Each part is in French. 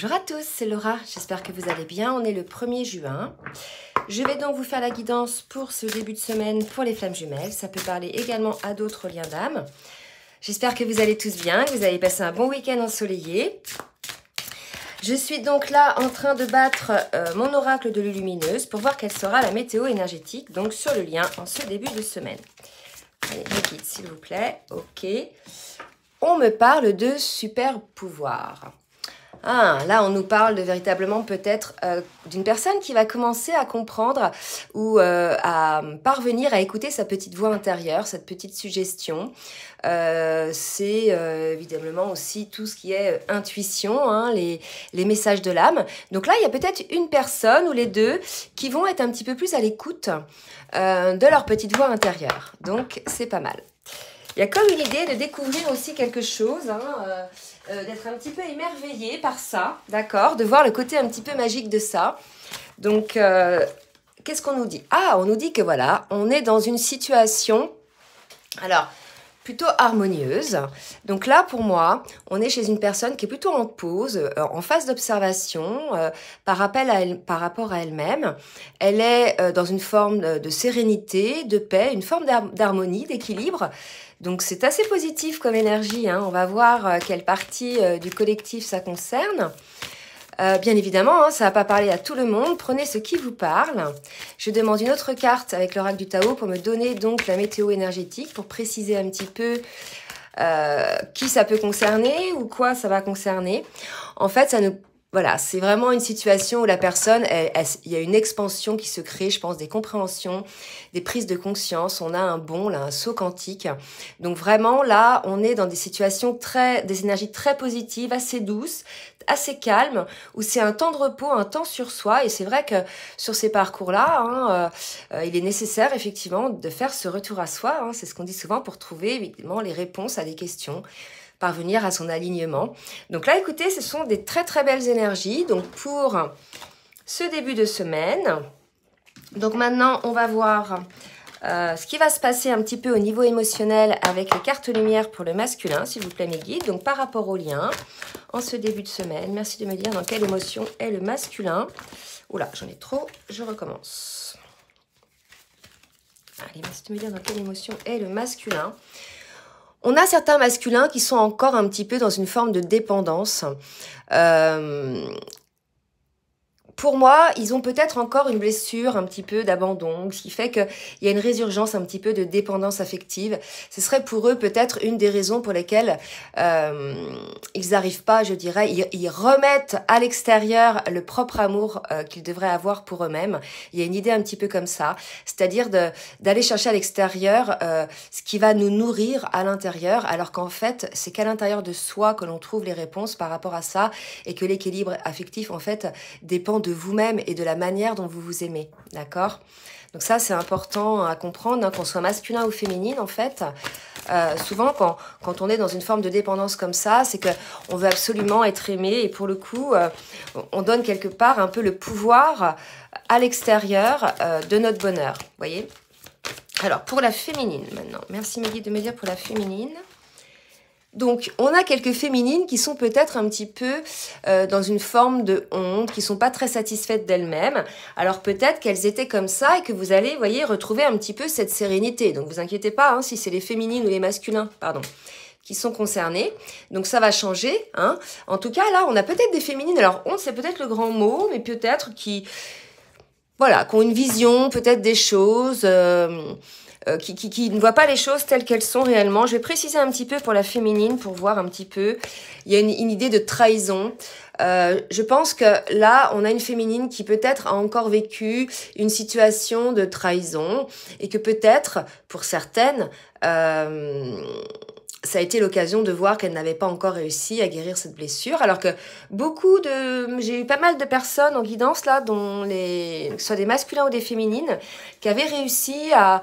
Bonjour à tous, c'est Laura, j'espère que vous allez bien. On est le 1er juin. Je vais donc vous faire la guidance pour ce début de semaine pour les flammes jumelles. Ça peut parler également à d'autres liens d'âme. J'espère que vous allez tous bien, que vous avez passé un bon week-end ensoleillé. Je suis donc là en train de battre mon oracle de l'Illumineuse pour voir quelle sera la météo énergétique donc sur le lien en ce début de semaine. Allez, mes guides, s'il vous plaît. Ok. On me parle de super pouvoir. Ah, là, on nous parle de véritablement peut-être d'une personne qui va commencer à comprendre ou à parvenir à écouter sa petite voix intérieure, cette petite suggestion. C'est évidemment aussi tout ce qui est intuition, hein, les messages de l'âme. Donc là, il y a peut-être une personne ou les deux qui vont être un petit peu plus à l'écoute de leur petite voix intérieure. Donc, c'est pas mal. Il y a comme une idée de découvrir aussi quelque chose, hein, d'être un petit peu émerveillé par ça, d'accord, de voir le côté un petit peu magique de ça. Donc, qu'est-ce qu'on nous dit? Ah, on nous dit que voilà, on est dans une situation, alors, plutôt harmonieuse. Donc là, pour moi, on est chez une personne qui est plutôt en pause, en phase d'observation, par rapport à elle-même. Elle est dans une forme de sérénité, de paix, une forme d'harmonie, d'équilibre. Donc c'est assez positif comme énergie, hein. On va voir quelle partie du collectif ça concerne. Bien évidemment, hein, ça ne va pas parler à tout le monde. Prenez ce qui vous parle. Je demande une autre carte avec l'oracle du Tao pour me donner donc la météo énergétique, pour préciser un petit peu qui ça peut concerner ou quoi ça va concerner. En fait, voilà, c'est vraiment une situation où la personne, il y a une expansion qui se crée, je pense, des compréhensions, des prises de conscience. On a un bond, là, un saut quantique. Donc vraiment, là, on est dans des situations des énergies très positives, assez douces, assez calmes, où c'est un temps de repos, un temps sur soi. Et c'est vrai que sur ces parcours-là, hein, il est nécessaire, effectivement, de faire ce retour à soi. Hein, c'est ce qu'on dit souvent pour trouver, évidemment, les réponses à des questions, parvenir à son alignement. Donc là, écoutez, ce sont des très très belles énergies. Donc pour ce début de semaine, donc maintenant, on va voir ce qui va se passer un petit peu au niveau émotionnel avec les cartes lumière pour le masculin, s'il vous plaît, mes guides. Donc par rapport au lien, en ce début de semaine, merci de me dire dans quelle émotion est le masculin. Oula, j'en ai trop, je recommence. Allez, merci de me dire dans quelle émotion est le masculin. On a certains masculins qui sont encore un petit peu dans une forme de dépendance. Pour moi, ils ont peut-être encore une blessure un petit peu d'abandon, ce qui fait qu'il y a une résurgence un petit peu de dépendance affective. Ce serait pour eux peut-être une des raisons pour lesquelles ils n'arrivent pas, je dirais, ils remettent à l'extérieur le propre amour qu'ils devraient avoir pour eux-mêmes. Il y a une idée un petit peu comme ça, c'est-à-dire d'aller chercher à l'extérieur ce qui va nous nourrir à l'intérieur, alors qu'en fait, c'est qu'à l'intérieur de soi que l'on trouve les réponses par rapport à ça, et que l'équilibre affectif, en fait, dépend de vous-même et de la manière dont vous vous aimez, d'accord? Donc ça, c'est important à comprendre, hein, qu'on soit masculin ou féminine, en fait. Souvent, quand on est dans une forme de dépendance comme ça, c'est qu'on veut absolument être aimé, et pour le coup, on donne quelque part un peu le pouvoir à l'extérieur de notre bonheur, vous voyez? Alors, pour la féminine, maintenant. Merci, Maggie, de me dire pour la féminine. Donc, on a quelques féminines qui sont peut-être un petit peu dans une forme de honte, qui sont pas très satisfaites d'elles-mêmes. Alors, peut-être qu'elles étaient comme ça et que vous allez, vous voyez, retrouver un petit peu cette sérénité. Donc, vous inquiétez pas, hein, si c'est les féminines ou les masculins, pardon, qui sont concernés. Donc, ça va changer, hein. En tout cas, là, on a peut-être des féminines. Alors, honte, c'est peut-être le grand mot, mais peut-être voilà, qui ont une vision, peut-être des choses... qui ne voient pas les choses telles qu'elles sont réellement. Je vais préciser un petit peu pour la féminine, pour voir un petit peu. Il y a une idée de trahison. Je pense que là, on a une féminine qui peut-être a encore vécu une situation de trahison, et que peut-être, pour certaines, ça a été l'occasion de voir qu'elle n'avait pas encore réussi à guérir cette blessure, alors que j'ai eu pas mal de personnes en guidance là, que ce soit des masculins ou des féminines, qui avaient réussi à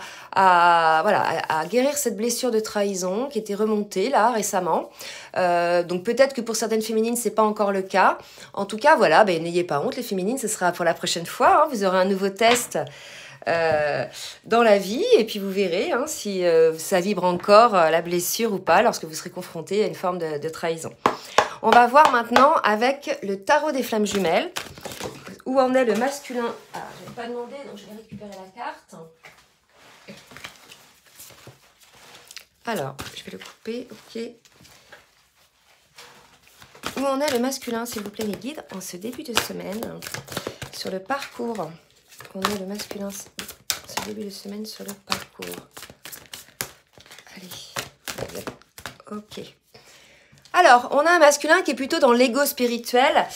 guérir cette blessure de trahison qui était remontée là récemment. Donc peut-être que pour certaines féminines c'est pas encore le cas. En tout cas voilà, n'ayez pas honte les féminines, ce sera pour la prochaine fois, hein. Vous aurez un nouveau test dans la vie, et puis vous verrez hein, si ça vibre encore la blessure ou pas lorsque vous serez confronté à une forme de trahison. On va voir maintenant avec le tarot des flammes jumelles. Où en est le masculin? Ah, je n'avais pas demandé, donc je vais récupérer la carte. Alors, je vais le couper, ok. Où en est le masculin, s'il vous plaît, les guides, en ce début de semaine, sur le parcours? On est le masculin, ce début de semaine, sur le parcours. Allez, ok. Alors, on a un masculin qui est plutôt dans l'ego spirituel,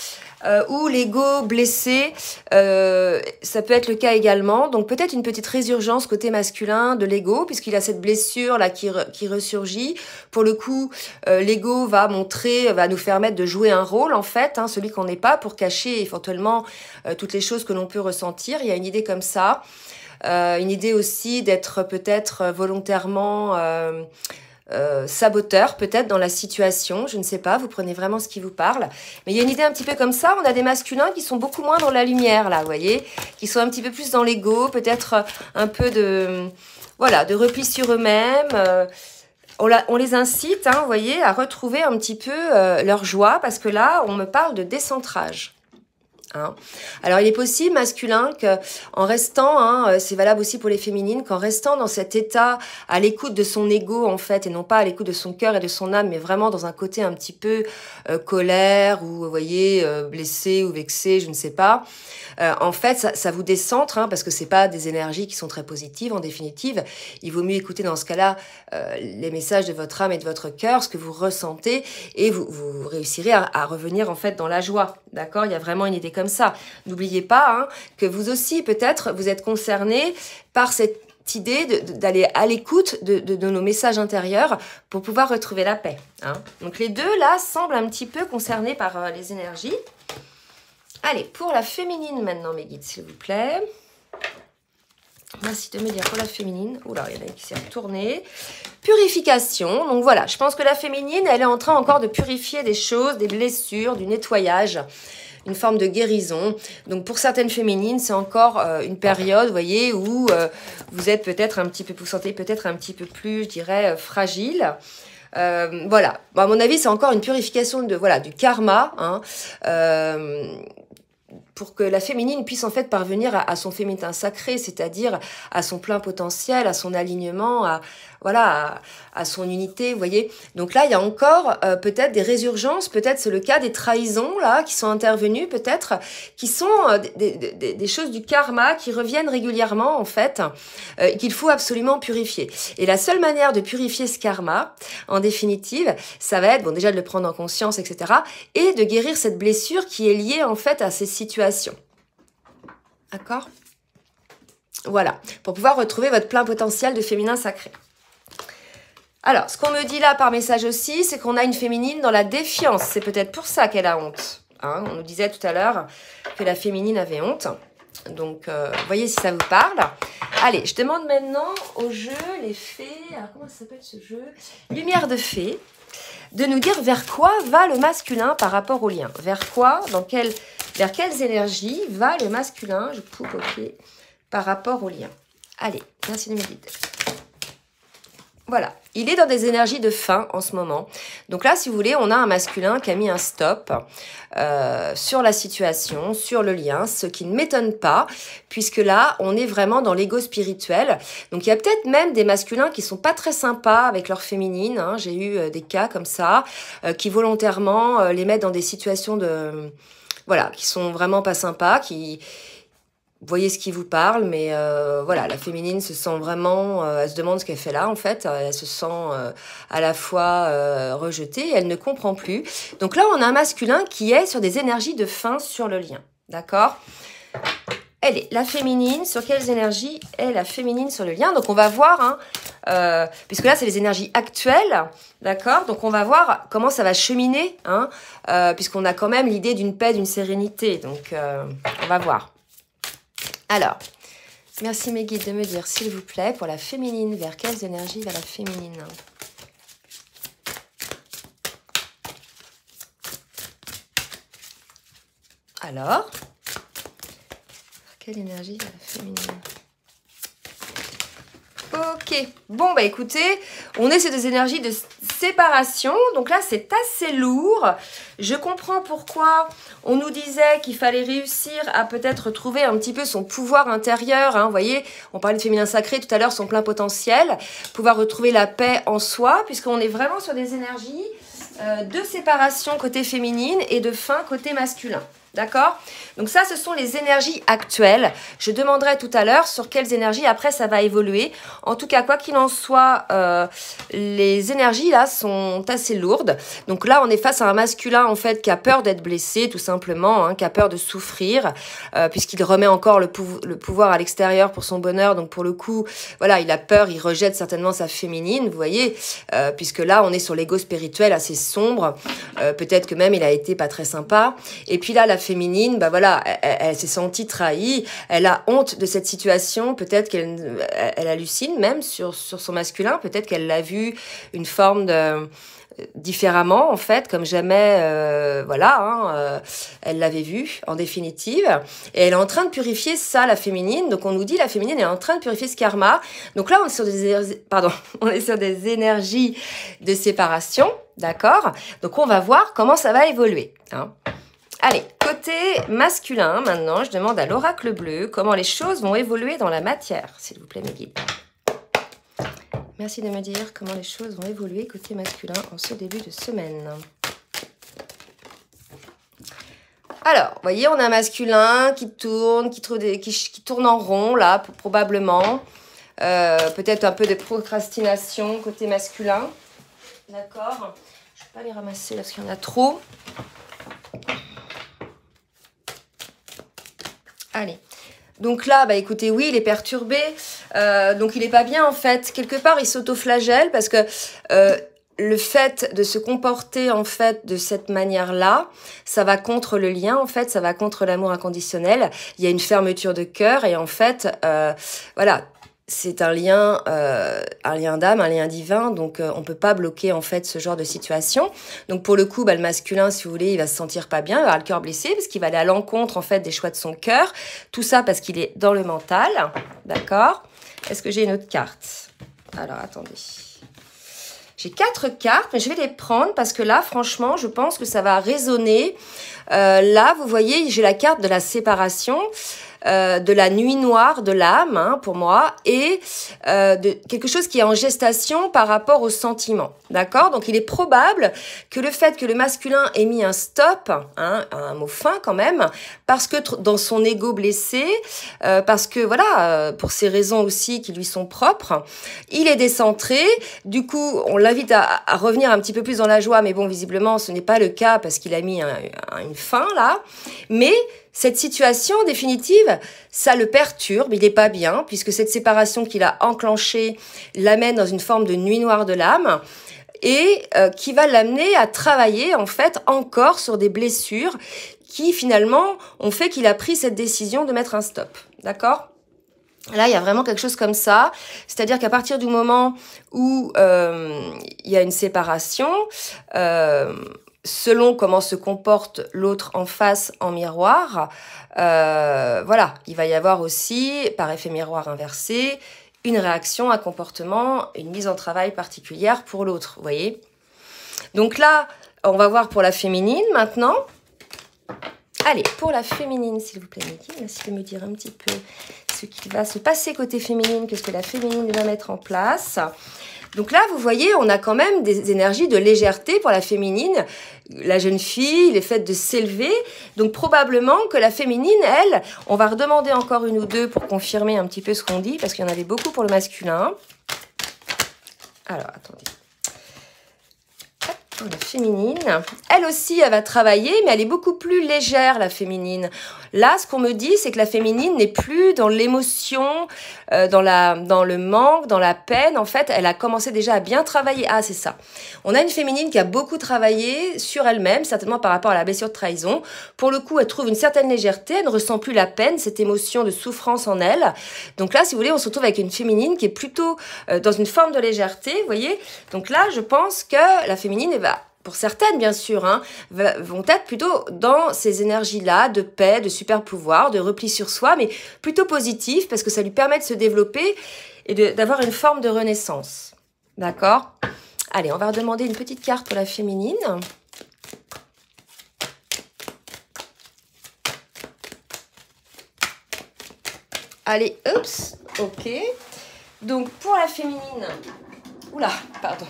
ou l'ego blessé, ça peut être le cas également. Donc peut-être une petite résurgence côté masculin de l'ego, puisqu'il a cette blessure là qui ressurgit. Pour le coup, l'ego va nous permettre de jouer un rôle en fait, hein, celui qu'on n'est pas, pour cacher éventuellement toutes les choses que l'on peut ressentir. Il y a une idée comme ça, une idée aussi d'être peut-être volontairement saboteur peut-être dans la situation, je ne sais pas, vous prenez vraiment ce qui vous parle, mais il y a une idée un petit peu comme ça. On a des masculins qui sont beaucoup moins dans la lumière là, vous voyez, qui sont un petit peu plus dans l'ego, peut-être un peu de repli sur eux-mêmes. On les incite, hein, vous voyez, à retrouver un petit peu leur joie, parce que là on me parle de décentrage. Hein. Alors il est possible, masculin, qu'en restant, hein, c'est valable aussi pour les féminines, qu'en restant dans cet état à l'écoute de son ego en fait, et non pas à l'écoute de son cœur et de son âme, mais vraiment dans un côté un petit peu colère, ou vous voyez, blessé ou vexé, je ne sais pas, en fait ça vous décentre, hein, parce que c'est pas des énergies qui sont très positives en définitive. Il vaut mieux écouter dans ce cas-là les messages de votre âme et de votre cœur, ce que vous ressentez, et vous réussirez à revenir en fait dans la joie, d'accord? Il y a vraiment une idée comme ça. N'oubliez pas, hein, que vous aussi, peut-être, vous êtes concerné par cette idée d'aller à l'écoute de nos messages intérieurs pour pouvoir retrouver la paix. Hein. Donc les deux, là, semblent un petit peu concernés par les énergies. Allez, pour la féminine maintenant, mes guides, s'il vous plaît. Merci de me dire pour la féminine. Oula, il y en a une qui s'est retournée. Purification. Donc voilà, je pense que la féminine, elle est en train encore de purifier des choses, des blessures, du nettoyage, une forme de guérison. Donc pour certaines féminines, c'est encore une période, vous voyez, où vous êtes peut-être un petit peu, vous sentez peut-être un petit peu plus, je dirais, fragile. Voilà. Bon, à mon avis, c'est encore une purification de du karma, hein, pour que la féminine puisse en fait parvenir à son féminin sacré, c'est-à-dire à son plein potentiel, à son alignement, à son unité, vous voyez. Donc là, il y a encore peut-être des résurgences, peut-être c'est le cas des trahisons là qui sont intervenues, peut-être, qui sont des choses du karma qui reviennent régulièrement en fait, qu'il faut absolument purifier. Et la seule manière de purifier ce karma, en définitive, ça va être, bon, déjà de le prendre en conscience, etc., et de guérir cette blessure qui est liée en fait à ces situations. D'accord? Voilà, pour pouvoir retrouver votre plein potentiel de féminin sacré. Alors, ce qu'on me dit là par message aussi, c'est qu'on a une féminine dans la défiance. C'est peut-être pour ça qu'elle a honte. Hein, on nous disait tout à l'heure que la féminine avait honte. Donc, voyez si ça vous parle. Allez, je demande maintenant au jeu, les fées. Alors, comment ça s'appelle ce jeu? Lumière de fées. De nous dire vers quoi va le masculin par rapport au lien. Vers quoi, vers quelles énergies va le masculin, je coupe, ok, par rapport au lien. Allez, merci de me guider. Voilà, il est dans des énergies de fin en ce moment. Donc là, si vous voulez, on a un masculin qui a mis un stop sur la situation, sur le lien, ce qui ne m'étonne pas, puisque là, on est vraiment dans l'ego spirituel. Donc il y a peut-être même des masculins qui sont pas très sympas avec leur féminine. Hein. J'ai eu des cas comme ça, qui volontairement les mettent dans des situations qui sont vraiment pas sympas, vous voyez ce qui vous parle, mais la féminine se sent vraiment, elle se demande ce qu'elle fait là en fait, elle se sent à la fois rejetée, et elle ne comprend plus. Donc là, on a un masculin qui est sur des énergies de fin sur le lien, d'accord? Elle est la féminine, sur quelles énergies est la féminine sur le lien? Donc on va voir, hein, puisque là c'est les énergies actuelles, d'accord? Donc on va voir comment ça va cheminer, hein, puisqu'on a quand même l'idée d'une paix, d'une sérénité, donc on va voir. Alors, merci mes guides de me dire, s'il vous plaît, pour la féminine, vers quelles énergies va la féminine? Alors, vers quelle énergie va la féminine? Ok, bon bah écoutez, On est sur des énergies de séparation. Donc là, c'est assez lourd. Je comprends pourquoi on nous disait qu'il fallait réussir à peut-être retrouver un petit peu son pouvoir intérieur. Hein. Vous voyez, on parlait de féminin sacré tout à l'heure, son plein potentiel. Pouvoir retrouver la paix en soi, puisqu'on est vraiment sur des énergies de séparation côté féminine et de fin côté masculin. D'accord? Donc ça, ce sont les énergies actuelles. Je demanderai tout à l'heure sur quelles énergies après ça va évoluer. En tout cas, quoi qu'il en soit, les énergies là sont assez lourdes. Donc là, on est face à un masculin en fait qui a peur d'être blessé, tout simplement, hein, qui a peur de souffrir, puisqu'il remet encore le pouvoir à l'extérieur pour son bonheur. Donc pour le coup, voilà, il a peur, il rejette certainement sa féminine, vous voyez, puisque là, on est sur l'ego spirituel assez sombre. Peut-être que même il a été pas très sympa. Et puis là, la féminine, bah voilà, elle s'est sentie trahie, elle a honte de cette situation, peut-être qu'elle hallucine même sur son masculin, peut-être qu'elle l'a vu une forme de différemment en fait, comme jamais, voilà, hein, elle l'avait vu en définitive, et elle est en train de purifier ça, la féminine. Donc on nous dit la féminine est en train de purifier ce karma. Donc là on est sur des énergies de séparation, d'accord. Donc on va voir comment ça va évoluer, hein. Allez, côté masculin, maintenant, je demande à l'oracle bleu comment les choses vont évoluer dans la matière, s'il vous plaît, mes guides. Merci de me dire comment les choses vont évoluer côté masculin en ce début de semaine. Alors, vous voyez, on a un masculin qui tourne, qui tourne en rond, là, probablement. Peut-être un peu de procrastination côté masculin. D'accord. Je ne vais pas les ramasser là, parce qu'il y en a trop. Allez, donc là, bah écoutez, oui, il est perturbé, donc il est pas bien en fait. Quelque part, il s'auto-flagelle parce que le fait de se comporter en fait de cette manière-là, ça va contre le lien en fait, ça va contre l'amour inconditionnel. Il y a une fermeture de cœur et en fait, voilà. C'est un lien d'âme, un lien divin, donc on peut pas bloquer en fait ce genre de situation. Donc pour le coup, bah, le masculin, si vous voulez, il va se sentir pas bien, il va avoir le cœur blessé parce qu'il va aller à l'encontre en fait des choix de son cœur. Tout ça parce qu'il est dans le mental, d'accord? Est-ce que j'ai une autre carte? Alors attendez. J'ai 4 cartes, mais je vais les prendre parce que là, franchement, je pense que ça va résonner. Là, vous voyez, j'ai la carte de la séparation. De la nuit noire de l'âme, hein, pour moi, et de quelque chose qui est en gestation par rapport aux sentiments, d'accord? Donc, il est probable que le fait que le masculin ait mis un stop, hein, un mot fin quand même, parce que dans son ego blessé, parce que, voilà, pour ces raisons aussi qui lui sont propres, il est décentré. Du coup, on l'invite à revenir un petit peu plus dans la joie, mais bon, visiblement, ce n'est pas le cas parce qu'il a mis une fin, là. Mais cette situation définitive, ça le perturbe, il n'est pas bien, puisque cette séparation qu'il a enclenchée l'amène dans une forme de nuit noire de l'âme, et qui va l'amener à travailler en fait encore sur des blessures qui finalement ont fait qu'il a pris cette décision de mettre un stop, d'accord ? Là, il y a vraiment quelque chose comme ça, c'est-à-dire qu'à partir du moment où il y a une séparation, selon comment se comporte l'autre en face en miroir, voilà, il va y avoir aussi, par effet miroir inversé, une réaction, un comportement, une mise en travail particulière pour l'autre, vous voyez. Donc là, on va voir pour la féminine maintenant. Allez, pour la féminine, s'il vous plaît, Niki, merci de me dire un petit peu ce qui va se passer côté féminine, qu'est-ce que la féminine va mettre en place. Donc là, vous voyez, on a quand même des énergies de légèreté pour la féminine. La jeune fille, le fait de s'élever. Donc probablement que la féminine, elle, on va redemander encore une ou deux pour confirmer un petit peu ce qu'on dit, parce qu'il y en avait beaucoup pour le masculin. Alors, attendez. La féminine, elle aussi, elle va travailler, mais elle est beaucoup plus légère, la féminine. Là, ce qu'on me dit, c'est que la féminine n'est plus dans l'émotion, dans le manque, dans la peine. En fait, elle a commencé déjà à bien travailler. Ah, c'est ça. On a une féminine qui a beaucoup travaillé sur elle-même, certainement par rapport à la blessure de trahison. Pour le coup, elle trouve une certaine légèreté, elle ne ressent plus la peine, cette émotion de souffrance en elle. Donc là, si vous voulez, on se retrouve avec une féminine qui est plutôt dans une forme de légèreté, vous voyez. Donc là, je pense que la féminine, elle va, pour certaines bien sûr, hein, vont être plutôt dans ces énergies-là de paix, de super pouvoir, de repli sur soi, mais plutôt positif parce que ça lui permet de se développer et d'avoir une forme de renaissance. D'accord? Allez, on va redemander une petite carte pour la féminine. Allez, oups, ok. Donc, pour la féminine... Oula, pardon.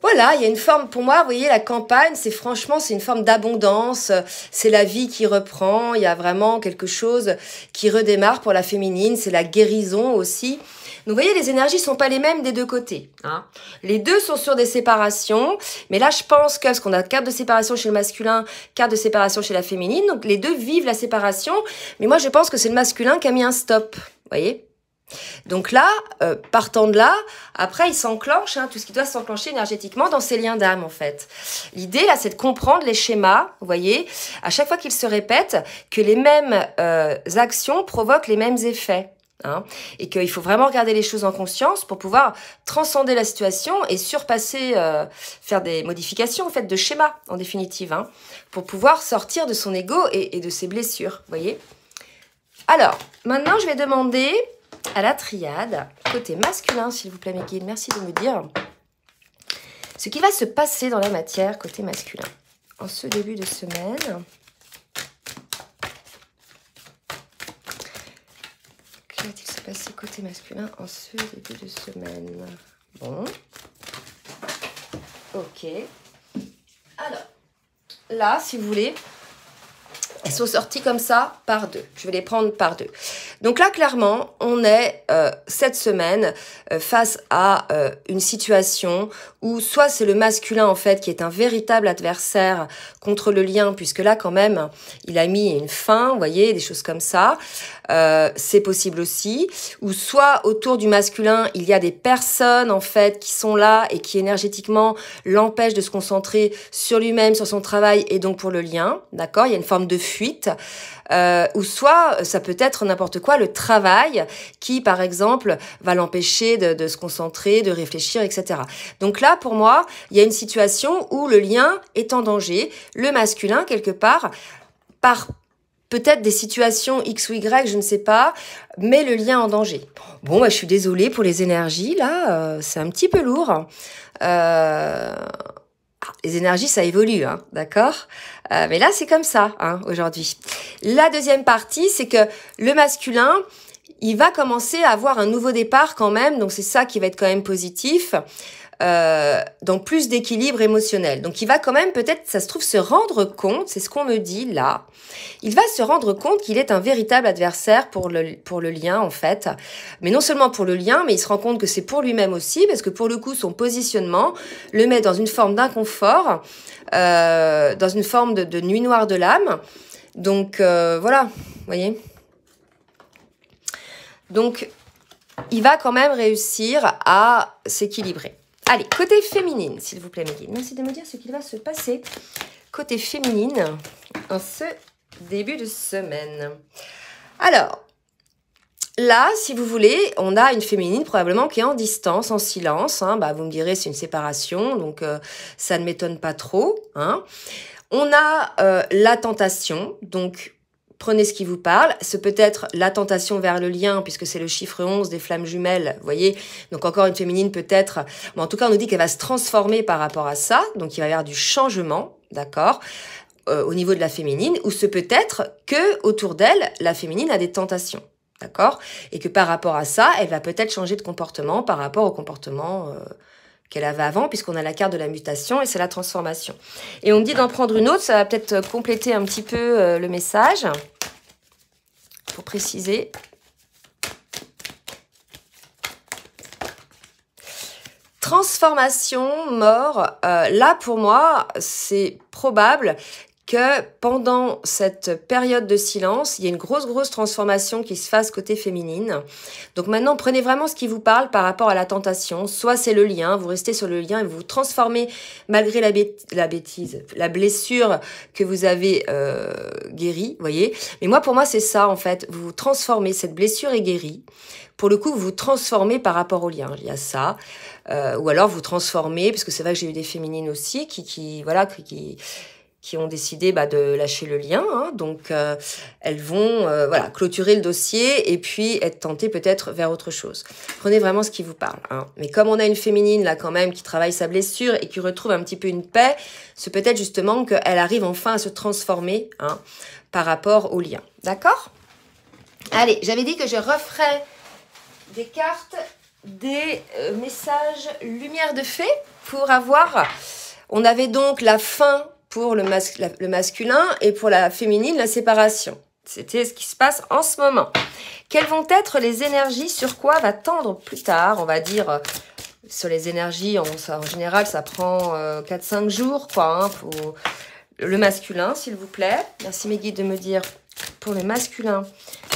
Voilà, il y a une forme, pour moi, vous voyez, la campagne, c'est une forme d'abondance, c'est la vie qui reprend, il y a vraiment quelque chose qui redémarre pour la féminine, c'est la guérison aussi. Donc, vous voyez, les énergies sont pas les mêmes des deux côtés. Hein. Les deux sont sur des séparations, mais là, je pense que, parce qu'on a carte de séparation chez le masculin, carte de séparation chez la féminine, donc les deux vivent la séparation, mais moi, je pense que c'est le masculin qui a mis un stop, vous voyez. Donc là, partant de là, après il s'enclenche, tout ce qui doit s'enclencher énergétiquement dans ces liens d'âme en fait. L'idée là, c'est de comprendre les schémas, vous voyez, à chaque fois qu'ils se répètent, que les mêmes actions provoquent les mêmes effets. Hein, et qu'il faut vraiment regarder les choses en conscience pour pouvoir transcender la situation et surpasser, faire des modifications en fait de schémas en définitive, hein, pour pouvoir sortir de son ego et de ses blessures, vous voyez. Alors, maintenant je vais demander à la triade, côté masculin, s'il vous plaît, mes guides, merci de me dire ce qui va se passer dans la matière côté masculin en ce début de semaine. Que va-t-il se passer côté masculin en ce début de semaine? Bon. Ok. Alors, là, si vous voulez, elles sont sorties comme ça par deux. Je vais les prendre par deux. Donc là, clairement, on est cette semaine face à une situation où soit c'est le masculin, en fait, qui est un véritable adversaire contre le lien, puisque là, quand même, il a mis une fin, vous voyez, des choses comme ça. C'est possible aussi. Ou soit, autour du masculin, il y a des personnes, en fait, qui sont là et qui, énergétiquement, l'empêchent de se concentrer sur lui-même, sur son travail et donc pour le lien. D'accord? Il y a une forme de fuite. Ou soit, ça peut être n'importe quoi, le travail qui, par exemple, va l'empêcher de se concentrer, de réfléchir, etc. Donc là, pour moi, il y a une situation où le lien est en danger, le masculin, quelque part, par peut-être des situations X ou Y, je ne sais pas, met le lien en danger. Bon, je suis désolée pour les énergies, là, c'est un petit peu lourd. Les énergies, ça évolue, hein, d'accord? Mais là, c'est comme ça, hein, aujourd'hui. La deuxième partie, c'est que le masculin, il va commencer à avoir un nouveau départ quand même, donc c'est ça qui va être quand même positif, dans plus d'équilibre émotionnel. Donc il va quand même peut-être, ça se trouve, se rendre compte, c'est ce qu'on me dit là, il va se rendre compte qu'il est un véritable adversaire pour le lien en fait. Mais non seulement pour le lien, mais il se rend compte que c'est pour lui-même aussi, parce que pour le coup, son positionnement le met dans une forme d'inconfort, dans une forme de nuit noire de l'âme. Donc voilà, vous voyez. Donc il va quand même réussir à s'équilibrer. Allez, côté féminine, s'il vous plaît, mes guides. Merci de me dire ce qu'il va se passer côté féminine en ce début de semaine. Alors, là, si vous voulez, on a une féminine probablement qui est en distance, en silence. Hein. Vous me direz, c'est une séparation, donc ça ne m'étonne pas trop. Hein. On a la tentation, donc prenez ce qui vous parle. C'est peut-être la tentation vers le lien, puisque c'est le chiffre 11 des flammes jumelles, vous voyez. Donc encore une féminine peut-être, mais en tout cas on nous dit qu'elle va se transformer par rapport à ça, donc il va y avoir du changement, d'accord, au niveau de la féminine, ou ce peut être que autour d'elle, la féminine a des tentations, d'accord, et que par rapport à ça, elle va peut-être changer de comportement par rapport au comportement qu'elle avait avant, puisqu'on a la carte de la mutation et c'est la transformation. Et on me dit d'en prendre une autre, ça va peut-être compléter un petit peu le message, pour préciser. Transformation, mort, là pour moi, c'est probable que pendant cette période de silence, il y a une grosse transformation qui se fasse côté féminine. Donc maintenant, prenez vraiment ce qui vous parle par rapport à la tentation. Soit c'est le lien, vous restez sur le lien et vous vous transformez malgré la blessure que vous avez guérie, voyez. Mais moi, pour moi, c'est ça en fait. Vous vous transformez, cette blessure est guérie. Pour le coup, vous vous transformez par rapport au lien. Il y a ça. Ou alors vous transformez, parce que c'est vrai que j'ai eu des féminines aussi qui qui ont décidé de lâcher le lien. Hein. Donc, elles vont voilà, clôturer le dossier et puis être tentées peut-être vers autre chose. Prenez vraiment ce qui vous parle. Hein. Mais comme on a une féminine là quand même qui travaille sa blessure et qui retrouve un petit peu une paix, c'est peut-être justement qu'elle arrive enfin à se transformer hein, par rapport au lien. D'accord ? Allez, j'avais dit que je referais des cartes, des messages lumière de fée pour avoir... On avait donc la fin pour le masculin et pour la féminine, la séparation. C'était ce qui se passe en ce moment. Quelles vont être les énergies? Sur quoi va tendre plus tard? On va dire, sur les énergies, en général, ça prend 4-5 jours, quoi, hein, pour le masculin, s'il vous plaît. Merci mes guides de me dire, pour le masculin,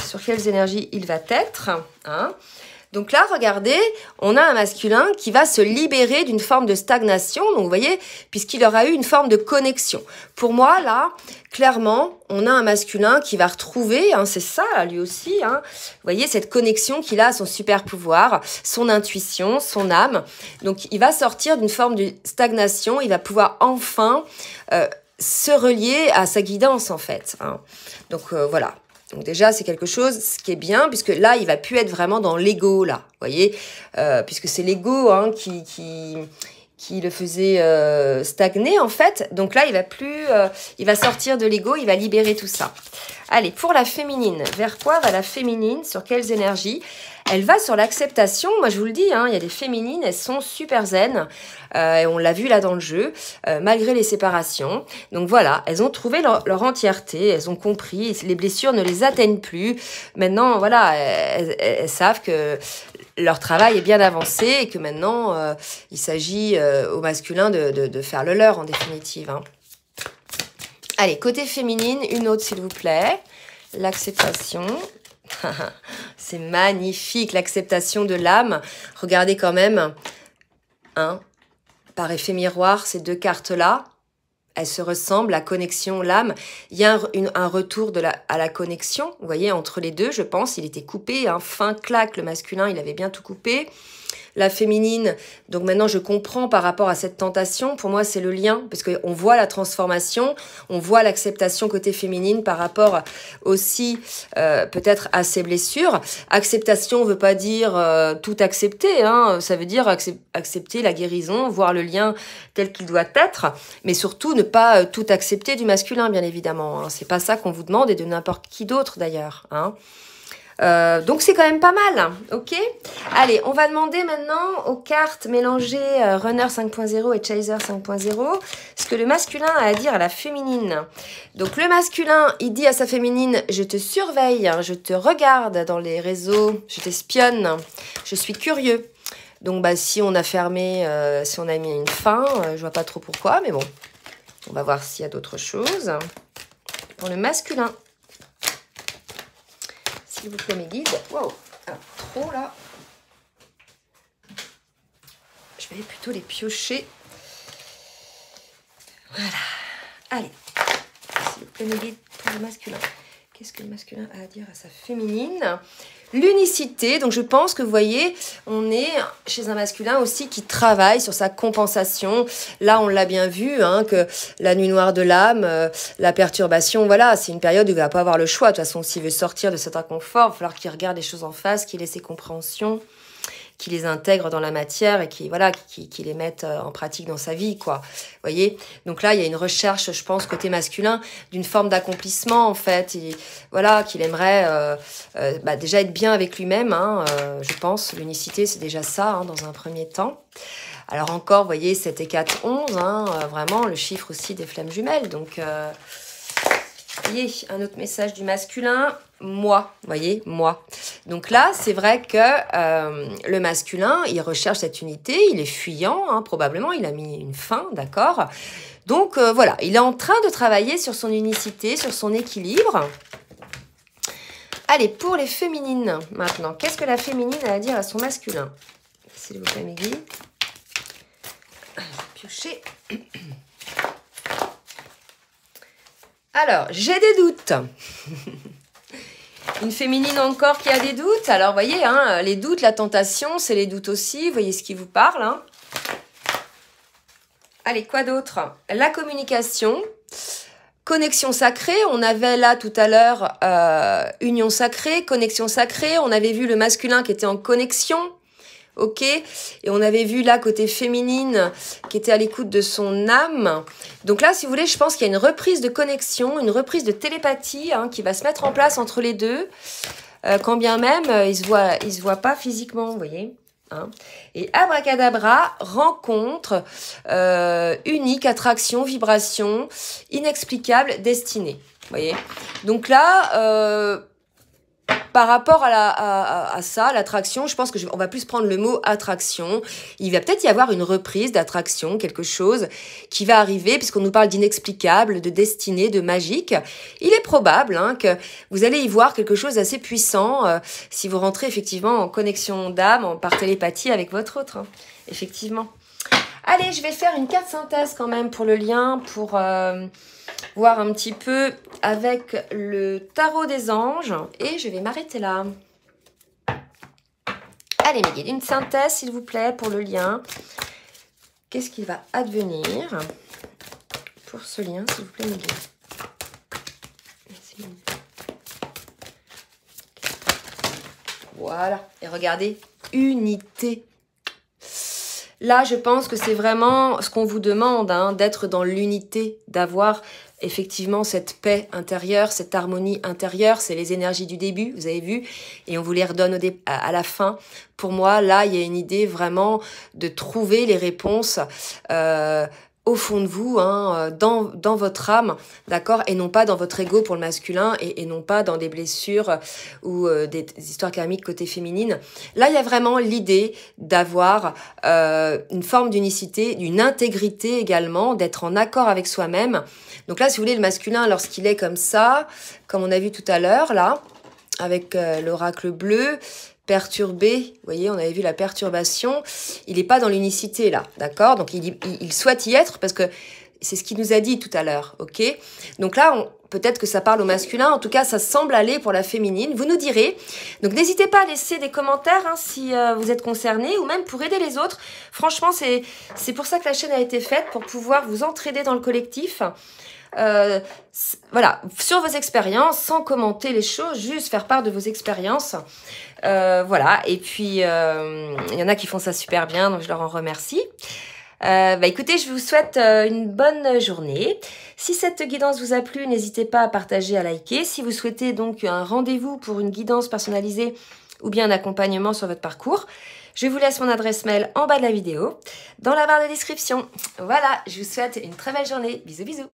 sur quelles énergies il va être, hein. Donc là, regardez, on a un masculin qui va se libérer d'une forme de stagnation. Donc, vous voyez, puisqu'il aura eu une forme de connexion. Pour moi, là, clairement, on a un masculin qui va retrouver, hein, c'est ça, lui aussi, hein, vous voyez, cette connexion qu'il a à son super pouvoir, son intuition, son âme. Donc, il va sortir d'une forme de stagnation. Il va pouvoir enfin se relier à sa guidance, en fait. Hein. Donc, voilà. Donc déjà, c'est quelque chose qui est bien, puisque là, il va plus être vraiment dans l'ego, là, vous voyez, puisque c'est l'ego hein, qui le faisait stagner, en fait. Donc là, il va sortir de l'ego, il va libérer tout ça. Allez, pour la féminine, vers quoi va la féminine? Sur quelles énergies? Elle va sur l'acceptation. Moi, je vous le dis, hein, il y a des féminines, elles sont super zen. Et on l'a vu là dans le jeu, malgré les séparations. Donc voilà, elles ont trouvé leur entièreté, elles ont compris, les blessures ne les atteignent plus. Maintenant, voilà, elles savent que leur travail est bien avancé et que maintenant, il s'agit au masculin de faire le leur en définitive. Hein. Allez, côté féminine, une autre s'il vous plaît. L'acceptation. C'est magnifique, l'acceptation de l'âme. Regardez quand même, hein, par effet miroir, ces deux cartes-là, elles se ressemblent, la connexion, l'âme. Il y a un retour à la connexion, vous voyez, entre les deux, je pense. Il était coupé, hein, fin claque, le masculin, il avait bien tout coupé. La féminine, donc maintenant je comprends par rapport à cette tentation, pour moi c'est le lien, parce qu'on voit la transformation, on voit l'acceptation côté féminine par rapport aussi peut-être à ses blessures. Acceptation ne veut pas dire tout accepter, hein, ça veut dire accepter la guérison, voir le lien tel qu'il doit être, mais surtout ne pas tout accepter du masculin bien évidemment, hein. C'est pas ça qu'on vous demande et de n'importe qui d'autre d'ailleurs, hein. Donc c'est quand même pas mal, ok? Allez, on va demander maintenant aux cartes mélangées Runner 5.0 et Chaser 5.0 ce que le masculin a à dire à la féminine. Donc le masculin, il dit à sa féminine, je te surveille, je te regarde dans les réseaux, je t'espionne, je suis curieux. Donc si on a fermé, si on a mis une fin, je vois pas trop pourquoi, mais bon, on va voir s'il y a d'autres choses. Pour le masculin. S'il vous plaît, mes guides. Wow, trop là. Je vais plutôt les piocher. Voilà. Allez. S'il vous plaît, mes guides, pour le masculin. Qu'est-ce que le masculin a à dire à sa féminine? L'unicité. Donc, je pense que vous voyez, on est chez un masculin aussi qui travaille sur sa compensation. Là, on l'a bien vu, hein, que la nuit noire de l'âme, la perturbation, voilà, c'est une période où il ne va pas avoir le choix. De toute façon, s'il veut sortir de cet inconfort, il va falloir qu'il regarde les choses en face, qu'il ait ses compréhensions, qui les intègre dans la matière et qui les mette en pratique dans sa vie, quoi. Vous voyez? Donc là, il y a une recherche, je pense, côté masculin, d'une forme d'accomplissement, en fait. Et, voilà, qu'il aimerait déjà être bien avec lui-même, hein, je pense. L'unicité, c'est déjà ça, hein, dans un premier temps. Alors encore, vous voyez, 7 et 4, 11, hein, vraiment, le chiffre aussi des flammes jumelles. Donc, vous voyez, un autre message du masculin, moi, vous voyez, moi. Donc là, c'est vrai que le masculin, il recherche cette unité, il est fuyant, hein, probablement, il a mis une fin, d'accord? Donc voilà, il est en train de travailler sur son unicité, sur son équilibre. Allez, pour les féminines, maintenant, qu'est-ce que la féminine a à dire à son masculin? S'il vous plaît, mes guides. Piocher. Alors, j'ai des doutes. Une féminine encore qui a des doutes. Alors, vous voyez, hein, les doutes, la tentation, c'est les doutes aussi. Vous voyez ce qui vous parle. Hein. Allez, quoi d'autre? La communication. Connexion sacrée, on avait là tout à l'heure union sacrée, connexion sacrée, on avait vu le masculin qui était en connexion, ok, et on avait vu là côté féminine qui était à l'écoute de son âme. Donc là, si vous voulez, je pense qu'il y a une reprise de connexion, une reprise de télépathie hein, qui va se mettre en place entre les deux, quand bien même ils se voient pas physiquement, vous voyez. Hein. Et abracadabra, rencontre, unique, attraction, vibration, inexplicable, destinée. Vous voyez. Donc là, par rapport à ça, l'attraction, je pense que on va plus prendre le mot attraction. Il va peut-être y avoir une reprise d'attraction, quelque chose qui va arriver, puisqu'on nous parle d'inexplicable, de destinée, de magique. Il est probable hein, que vous allez y voir quelque chose d'assez puissant si vous rentrez effectivement en connexion d'âme, par télépathie avec votre autre. Hein. Effectivement. Allez, je vais faire une carte synthèse quand même pour le lien, pour voir un petit peu avec le tarot des anges. Et je vais m'arrêter là. Allez, mes guides, une synthèse, s'il vous plaît, pour le lien. Qu'est-ce qu'il va advenir pour ce lien, s'il vous plaît, mes guides? Merci. Voilà. Et regardez, unité. Là, je pense que c'est vraiment ce qu'on vous demande, hein, d'être dans l'unité, d'avoir effectivement cette paix intérieure, cette harmonie intérieure. C'est les énergies du début, vous avez vu, et on vous les redonne à la fin. Pour moi, là, il y a une idée vraiment de trouver les réponses au fond de vous, hein, dans votre âme, d'accord, et non pas dans votre ego pour le masculin, et non pas dans des blessures ou des histoires karmiques côté féminine. Là, il y a vraiment l'idée d'avoir une forme d'unicité, d'une intégrité également, d'être en accord avec soi-même. Donc là, si vous voulez, le masculin, lorsqu'il est comme ça, comme on a vu tout à l'heure, là, avec l'oracle bleu, perturbé, vous voyez, on avait vu la perturbation, il n'est pas dans l'unicité là, d'accord? Donc il souhaite y être parce que c'est ce qu'il nous a dit tout à l'heure, ok? Donc là, peut-être que ça parle au masculin, en tout cas ça semble aller pour la féminine, vous nous direz. Donc n'hésitez pas à laisser des commentaires hein, si vous êtes concernés ou même pour aider les autres. Franchement, c'est pour ça que la chaîne a été faite, pour pouvoir vous entraider dans le collectif. Voilà, sur vos expériences, sans commenter les choses, juste faire part de vos expériences. Voilà, et puis il y en a qui font ça super bien, donc je leur en remercie. Écoutez, je vous souhaite une bonne journée. Si cette guidance vous a plu, n'hésitez pas à partager, à liker. Si vous souhaitez donc un rendez-vous pour une guidance personnalisée ou bien un accompagnement sur votre parcours, je vous laisse mon adresse mail en bas de la vidéo, dans la barre de description. Voilà, je vous souhaite une très belle journée. Bisous, bisous.